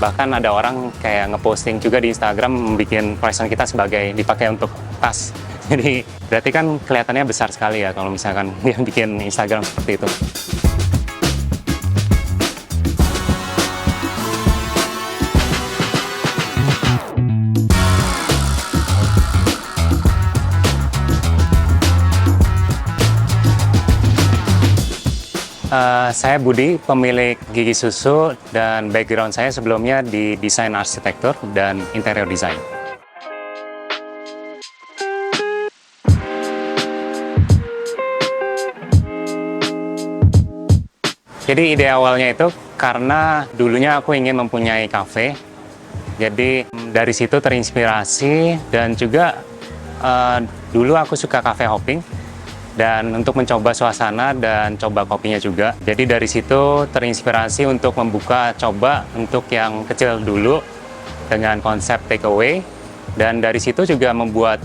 Bahkan ada orang kayak ngeposting juga di Instagram bikin croissant kita sebagai dipakai untuk tas. Jadi berarti kan kelihatannya besar sekali ya kalau misalkan dia bikin Instagram seperti itu. Saya Budi, pemilik Gigi Susu, dan background saya sebelumnya di desain arsitektur dan interior design. Jadi ide awalnya itu karena dulunya aku ingin mempunyai kafe. Jadi dari situ terinspirasi dan juga dulu aku suka cafe hopping. Dan untuk mencoba suasana dan coba kopinya juga. Jadi dari situ terinspirasi untuk membuka coba untuk yang kecil dulu dengan konsep takeaway. Dan dari situ juga membuat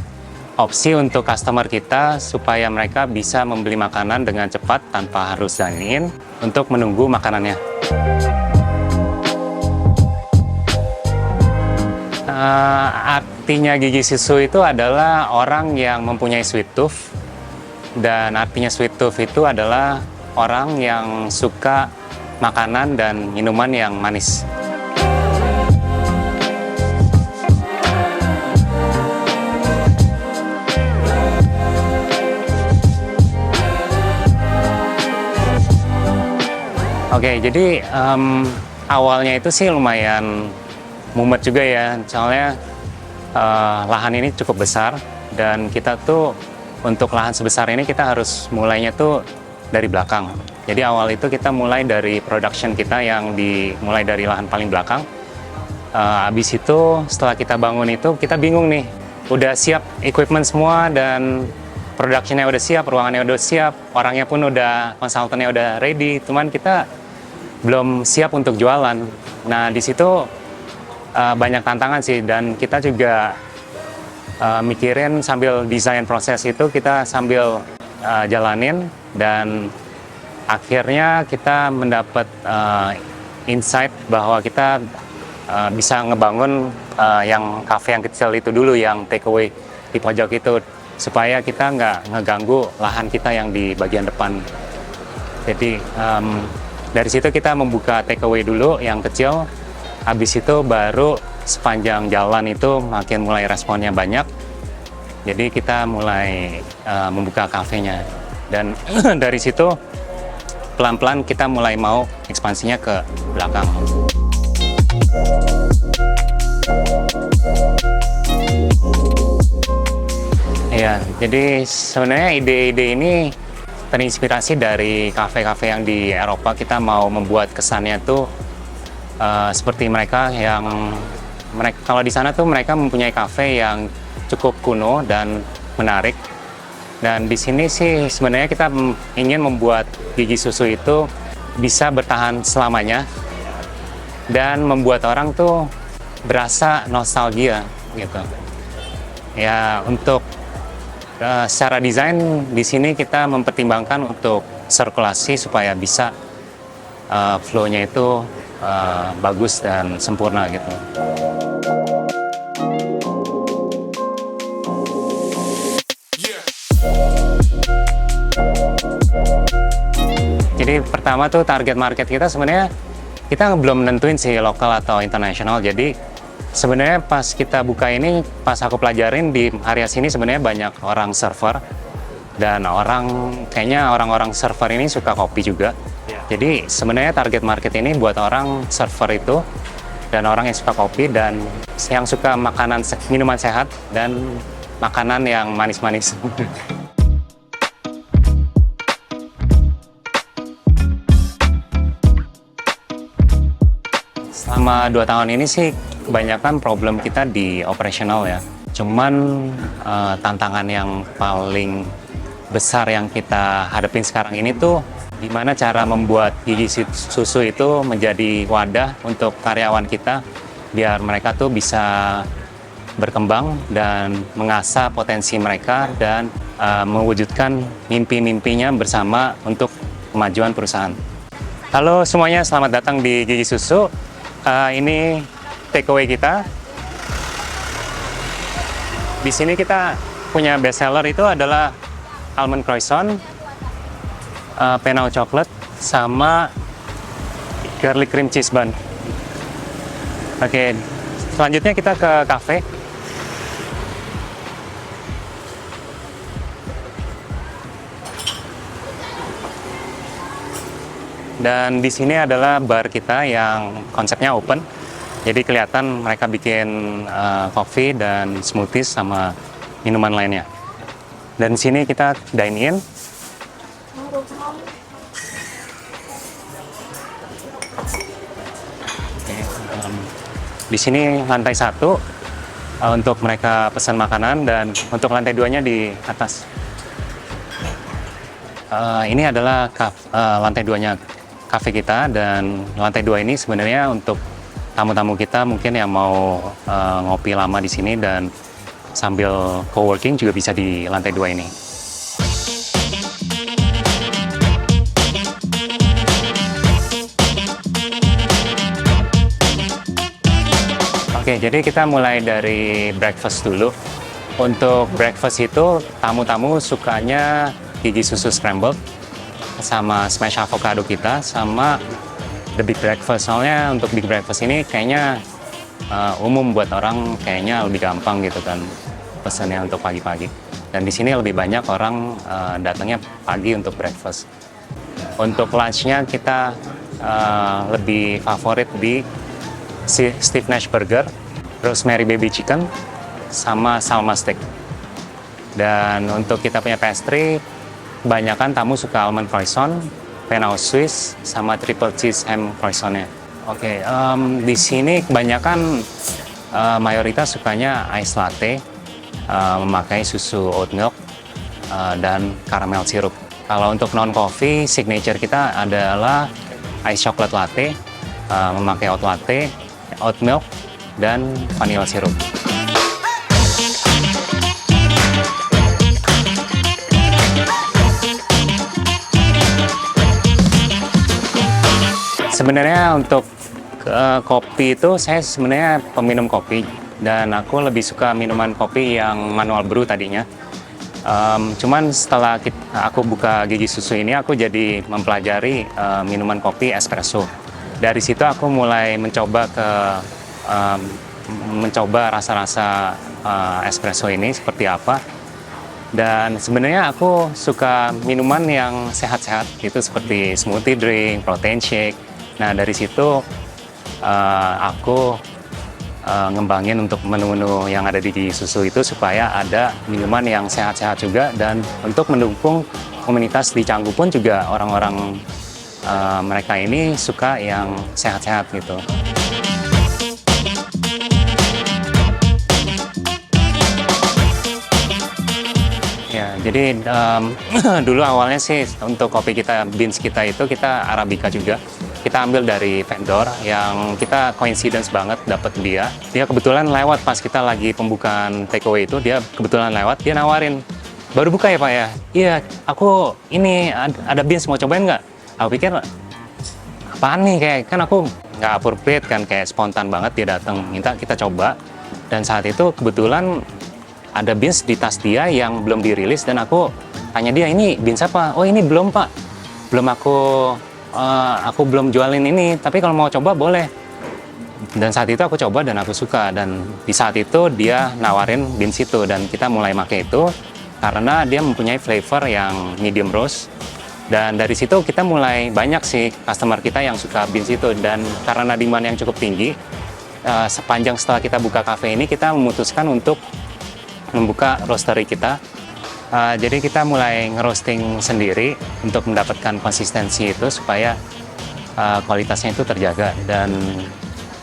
opsi untuk customer kita supaya mereka bisa membeli makanan dengan cepat tanpa harus dine-in untuk menunggu makanannya. Artinya Gigi Susu itu adalah orang yang mempunyai sweet tooth. Dan artinya sweet tooth itu adalah orang yang suka makanan dan minuman yang manis. Oke, jadi awalnya itu sih lumayan mumet juga ya, soalnya lahan ini cukup besar dan kita tuh untuk lahan sebesar ini kita harus mulainya tuh dari belakang. Jadi awal itu kita mulai dari production kita yang dimulai dari lahan paling belakang. Habis itu setelah kita bangun itu kita bingung nih, udah siap equipment semua dan productionnya udah siap, ruangannya udah siap, orangnya pun udah, konsultannya udah ready, cuman kita belum siap untuk jualan. Nah di situ banyak tantangan sih dan kita juga mikirin sambil desain proses itu kita sambil jalanin dan akhirnya kita mendapat insight bahwa kita bisa ngebangun yang cafe yang kecil itu dulu, yang takeaway di pojok itu, supaya kita nggak ngeganggu lahan kita yang di bagian depan. Jadi dari situ kita membuka takeaway dulu yang kecil, habis itu baru sepanjang jalan itu makin mulai responnya banyak, jadi kita mulai membuka kafenya dan dari situ pelan-pelan kita mulai mau ekspansinya ke belakang. Ya, jadi sebenarnya ide-ide ini terinspirasi dari kafe-kafe yang di Eropa. Kita mau membuat kesannya tuh seperti mereka yang kalau di sana tuh mereka mempunyai kafe yang cukup kuno dan menarik. Dan di sini sih sebenarnya kita ingin membuat Gigi Susu itu bisa bertahan selamanya dan membuat orang tuh berasa nostalgia gitu. Ya untuk secara desain di sini kita mempertimbangkan untuk sirkulasi supaya bisa flow-nya itu bagus dan sempurna gitu. Jadi pertama tuh target market kita sebenarnya kita belum nentuin sih lokal atau internasional. Jadi sebenarnya pas kita buka ini, pas aku pelajarin di area sini sebenarnya banyak orang server dan kayaknya orang-orang server ini suka kopi juga. Jadi sebenarnya target market ini buat orang server itu dan orang yang suka kopi dan yang suka minuman sehat dan makanan yang manis-manis. Selama 2 tahun ini sih kebanyakan problem kita di operational ya. Cuman tantangan yang paling besar yang kita hadapin sekarang ini tuh gimana cara membuat Gigi Susu itu menjadi wadah untuk karyawan kita biar mereka tuh bisa berkembang dan mengasah potensi mereka dan mewujudkan mimpi-mimpinya bersama untuk kemajuan perusahaan. Halo semuanya, selamat datang di Gigi Susu. Ini takeaway kita. Di sini kita punya best seller itu adalah almond croissant, penau coklat, sama garlic cream cheese bun. Oke, selanjutnya kita ke cafe. Dan di sini adalah bar kita yang konsepnya open. Jadi kelihatan mereka bikin coffee dan smoothies sama minuman lainnya. Dan di sini kita dine in. Di sini lantai 1 untuk mereka pesan makanan, dan untuk lantai 2-nya di atas. Ini adalah lantai 2-nya kafe kita, dan lantai 2 ini sebenarnya untuk tamu-tamu kita mungkin yang mau ngopi lama di sini dan sambil co-working juga bisa di lantai 2 ini. Oke, jadi kita mulai dari breakfast dulu. Untuk breakfast itu tamu-tamu sukanya gigi susu scrambled sama smash avocado kita, sama the big breakfast. Soalnya untuk big breakfast ini kayaknya umum buat orang, kayaknya lebih gampang gitu kan pesannya untuk pagi-pagi. Dan di sini lebih banyak orang datangnya pagi untuk breakfast. Untuk lunchnya kita lebih favorit di Steve Nash Burger, rosemary baby chicken, sama salma steak. Dan untuk kita punya pastry, kebanyakan tamu suka almond croissant, penau Swiss, sama triple cheese ham croissantnya. Oke, di sini kebanyakan mayoritas sukanya ice latte, memakai susu oat milk dan caramel syrup. Kalau untuk non coffee, signature kita adalah ice chocolate latte, memakai oat latte, oat milk, dan vanilla syrup. Sebenarnya untuk kopi itu, saya sebenarnya peminum kopi, dan aku lebih suka minuman kopi yang manual brew tadinya. Cuman setelah aku buka Gigi Susu ini, aku jadi mempelajari minuman kopi espresso. Dari situ aku mulai mencoba rasa-rasa espresso ini seperti apa. Dan sebenarnya aku suka minuman yang sehat-sehat, itu seperti smoothie drink, protein shake. Nah, dari situ aku ngembangin untuk menu-menu yang ada di Gigi Susu itu supaya ada minuman yang sehat-sehat juga, dan untuk mendukung komunitas di Canggu pun juga orang-orang mereka ini suka yang sehat-sehat gitu. Ya, jadi dulu awalnya sih untuk kopi kita, beans kita itu kita Arabica juga. Kita ambil dari vendor yang kita coincidence banget dapat dia. Dia kebetulan lewat pas kita lagi pembukaan takeaway itu, dia kebetulan lewat, dia nawarin, "Baru buka ya Pak ya?" "Iya, aku ini ada beans, mau cobain nggak?" Aku pikir, apaan nih, kayak kan aku nggak appropriate kan, kayak spontan banget dia datang minta kita coba. Dan saat itu kebetulan ada beans di tas dia yang belum dirilis, dan aku tanya dia, "Ini beans apa?" "Oh, ini belum Pak, belum aku belum jualin ini, tapi kalau mau coba boleh." Dan saat itu aku coba dan aku suka, dan di saat itu dia nawarin beans itu, dan kita mulai pakai itu karena dia mempunyai flavor yang medium roast. Dan dari situ kita mulai banyak sih customer kita yang suka beans itu, dan karena demand yang cukup tinggi, sepanjang setelah kita buka cafe ini, kita memutuskan untuk membuka roastery kita. Jadi kita mulai ngerosting sendiri untuk mendapatkan konsistensi itu supaya kualitasnya itu terjaga. Dan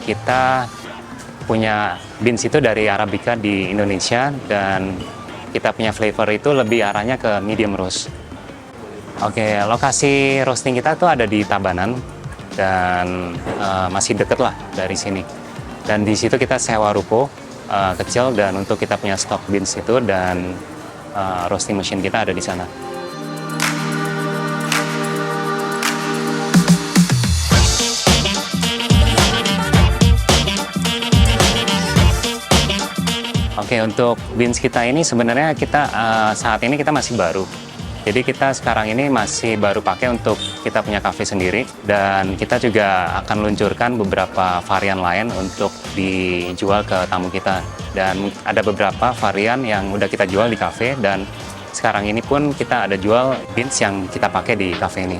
kita punya beans itu dari Arabica di Indonesia, dan kita punya flavor itu lebih arahnya ke medium roast. Oke, lokasi roasting kita tuh ada di Tabanan, dan masih deket lah dari sini. Dan di situ kita sewa ruko kecil, dan untuk kita punya stok beans itu, dan roasting machine kita ada di sana. Oke, untuk Beans kita ini sebenarnya kita saat ini kita masih baru. Jadi kita sekarang ini masih baru pakai untuk kita punya cafe sendiri, dan kita juga akan luncurkan beberapa varian lain untuk dijual ke tamu kita. Dan ada beberapa varian yang udah kita jual di cafe, dan sekarang ini pun kita ada jual beans yang kita pakai di cafe ini.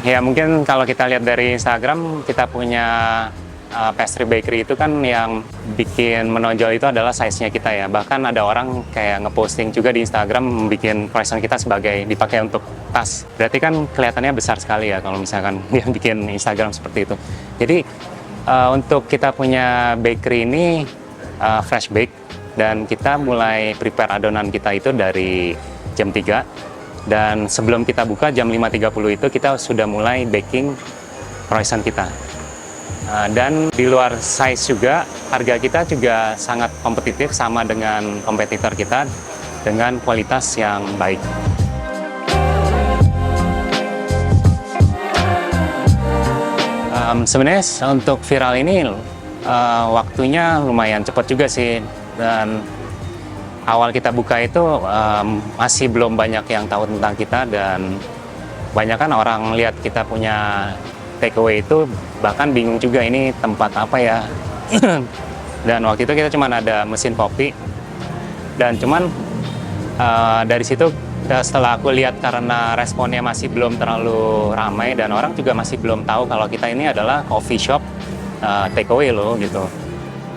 Ya mungkin kalau kita lihat dari Instagram, kita punya pastry bakery itu kan yang bikin menonjol itu adalah size-nya kita ya. Bahkan ada orang kayak ngeposting juga di Instagram bikin croissant kita sebagai dipakai untuk tas. Berarti kan kelihatannya besar sekali ya kalau misalkan dia bikin Instagram seperti itu. Jadi untuk kita punya bakery ini fresh bake, dan kita mulai prepare adonan kita itu dari jam 3. Dan sebelum kita buka jam 5.30 itu kita sudah mulai baking croissant kita. Dan di luar size juga, harga kita juga sangat kompetitif sama dengan kompetitor kita dengan kualitas yang baik. Sebenarnya untuk viral ini waktunya lumayan cepat juga sih, dan awal kita buka itu masih belum banyak yang tahu tentang kita, dan banyak kan orang lihat kita punya takeaway itu bahkan bingung juga ini tempat apa ya. Dan waktu itu kita cuma ada mesin kopi, dan cuman dari situ setelah aku lihat karena responnya masih belum terlalu ramai dan orang juga masih belum tahu kalau kita ini adalah coffee shop takeaway loh gitu.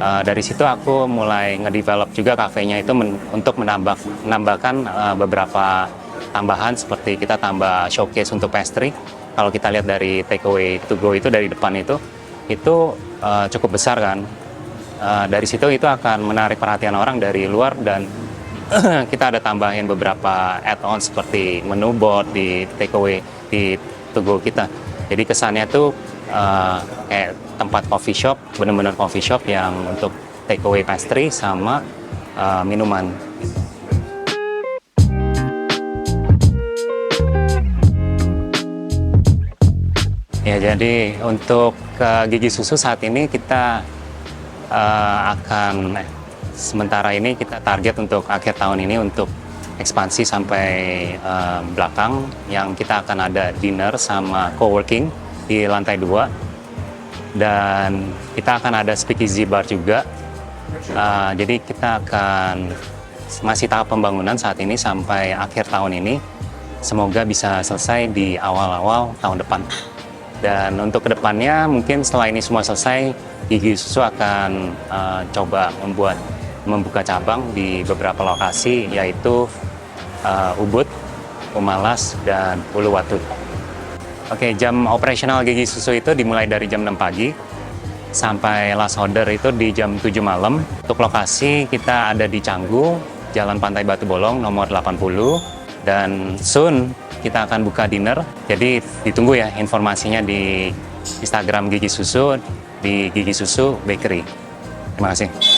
Dari situ aku mulai ngedevelop juga kafenya itu untuk menambahkan beberapa tambahan, seperti kita tambah showcase untuk pastry. Kalau kita lihat dari takeaway to go itu dari depan itu cukup besar kan. Dari situ itu akan menarik perhatian orang dari luar, dan kita ada tambahin beberapa add-on seperti menu board di takeaway di to go kita. Jadi kesannya tuh kayak tempat coffee shop, benar-benar coffee shop yang untuk takeaway pastry sama minuman. Ya, jadi untuk Gigi Susu saat ini kita akan sementara ini kita target untuk akhir tahun ini untuk ekspansi sampai belakang, yang kita akan ada dinner sama coworking di lantai 2, dan kita akan ada speakeasy bar juga. Jadi kita akan masih tahap pembangunan saat ini sampai akhir tahun ini, semoga bisa selesai di awal-awal tahun depan. Dan untuk kedepannya mungkin setelah ini semua selesai, Gigi Susu akan coba membuka cabang di beberapa lokasi, yaitu Ubud, Umalas, dan Uluwatu. Oke, jam operasional Gigi Susu itu dimulai dari jam 6 pagi sampai last order itu di jam 7 malam. Untuk lokasi kita ada di Canggu, Jalan Pantai Batu Bolong nomor 80, dan soon kita akan buka dinner. Jadi ditunggu ya informasinya di Instagram Gigi Susu, di Gigi Susu Bakery. Terima kasih.